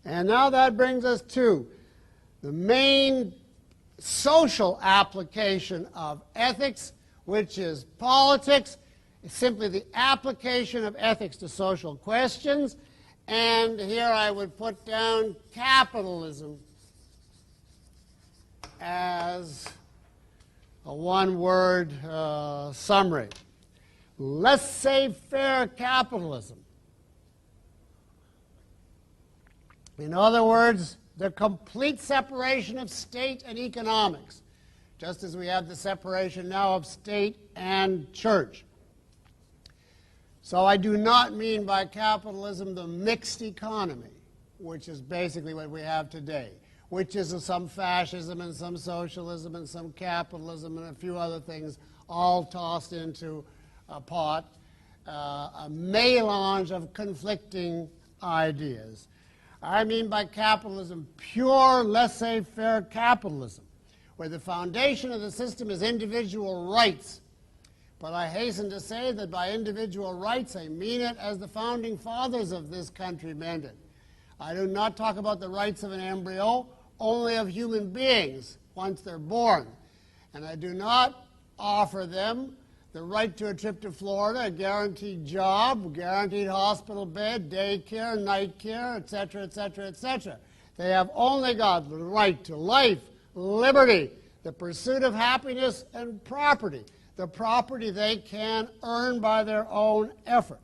And now that brings us to the main social application of ethics, which is politics. It's simply the application of ethics to social questions. And here I would put down capitalism as a one-word summary. Laissez-faire capitalism. In other words, the complete separation of state and economics, just as we have the separation now of state and church. So I do not mean by capitalism the mixed economy, which is basically what we have today, which is some fascism and some socialism and some capitalism and a few other things all tossed into a pot, a melange of conflicting ideas. I mean by capitalism pure laissez-faire capitalism, where the foundation of the system is individual rights. But I hasten to say that by individual rights, I mean it as the founding fathers of this country meant it. I do not talk about the rights of an embryo, only of human beings once they're born. And I do not offer them the right to a trip to Florida, a guaranteed job, guaranteed hospital bed, daycare, night care, etc., etc., etc. They have only got the right to life, liberty, the pursuit of happiness, and property. The property they can earn by their own effort.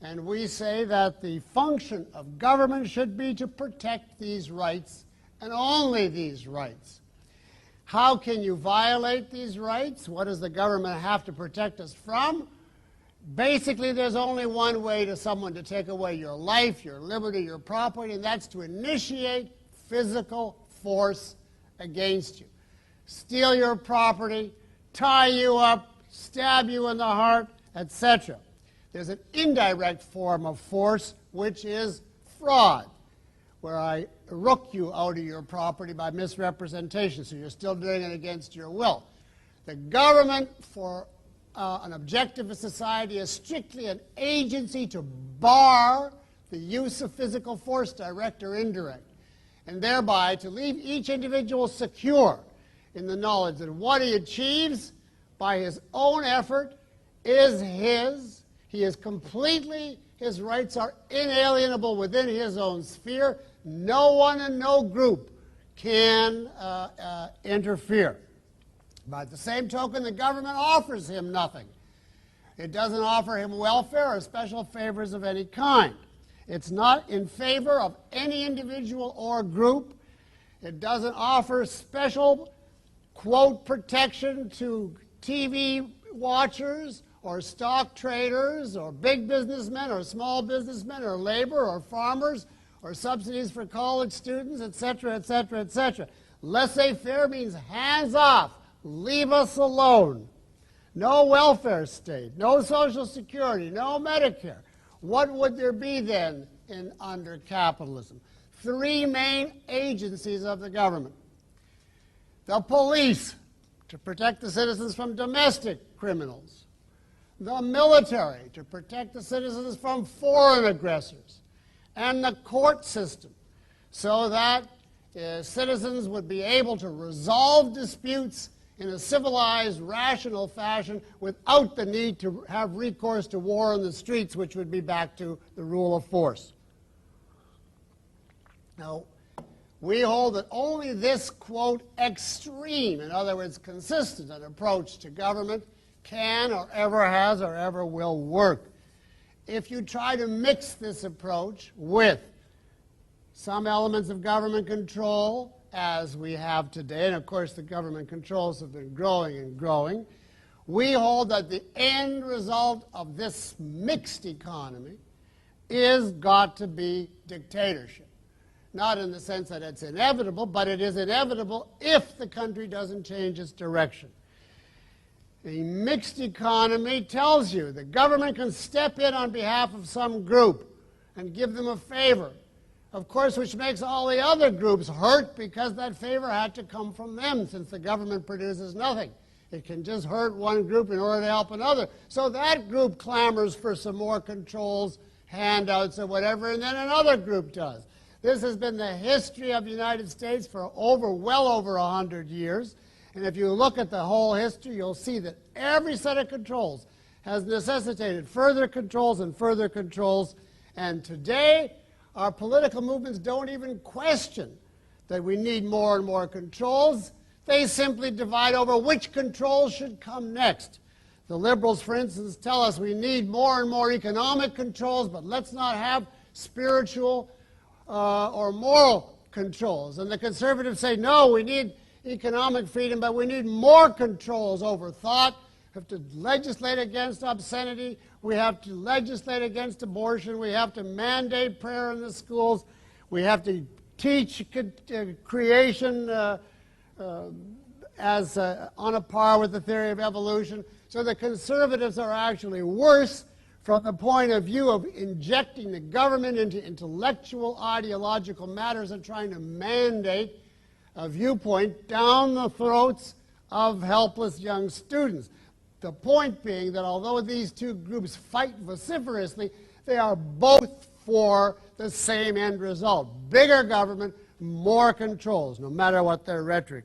And we say that the function of government should be to protect these rights and only these rights. How can you violate these rights? What does the government have to protect us from? Basically, there's only one way to someone to take away your life, your liberty, your property, and that's to initiate physical force against you. Steal your property, tie you up, stab you in the heart, etc. There's an indirect form of force, which is fraud, where I rook you out of your property by misrepresentation, so you're still doing it against your will. The government, for an objectivist society, is strictly an agency to bar the use of physical force, direct or indirect, and thereby to leave each individual secure in the knowledge that what he achieves by his own effort is his. He is completely, his rights are inalienable within his own sphere. No one and no group can interfere. By the same token, the government offers him nothing. It doesn't offer him welfare or special favors of any kind. It's not in favor of any individual or group. It doesn't offer special, quote, protection to TV watchers or stock traders or big businessmen or small businessmen or labor or farmers or subsidies for college students, etc., etc., etc. Laissez-faire means hands off, leave us alone. No welfare state, no Social Security, no Medicare. What would there be then under capitalism? Three main agencies of the government. The police, to protect the citizens from domestic criminals. The military, to protect the citizens from foreign aggressors. And the court system, so that citizens would be able to resolve disputes in a civilized, rational fashion without the need to have recourse to war in the streets, which would be back to the rule of force. Now, we hold that only this, quote, extreme, in other words, consistent an approach to government can or ever has or ever will work. If you try to mix this approach with some elements of government control, as we have today, and of course the government controls have been growing and growing, we hold that the end result of this mixed economy is got to be dictatorship. Not in the sense that it's inevitable, but it is inevitable if the country doesn't change its direction. The mixed economy tells you the government can step in on behalf of some group and give them a favor, of course, which makes all the other groups hurt because that favor had to come from them, since the government produces nothing. It can just hurt one group in order to help another. So that group clamors for some more controls, handouts, or whatever, and then another group does. This has been the history of the United States for well over 100 years. And if you look at the whole history, you'll see that every set of controls has necessitated further controls and further controls. And today, our political movements don't even question that we need more and more controls. They simply divide over which controls should come next. The liberals, for instance, tell us we need more and more economic controls, but let's not have spiritual or moral controls. And the conservatives say, no, we need economic freedom, but we need more controls over thought. We have to legislate against obscenity. We have to legislate against abortion. We have to mandate prayer in the schools. We have to teach creation as on a par with the theory of evolution. So the conservatives are actually worse from the point of view of injecting the government into intellectual, ideological matters and trying to mandate a viewpoint down the throats of helpless young students. The point being that although these two groups fight vociferously, they are both for the same end result: bigger government, more controls, no matter what their rhetoric is.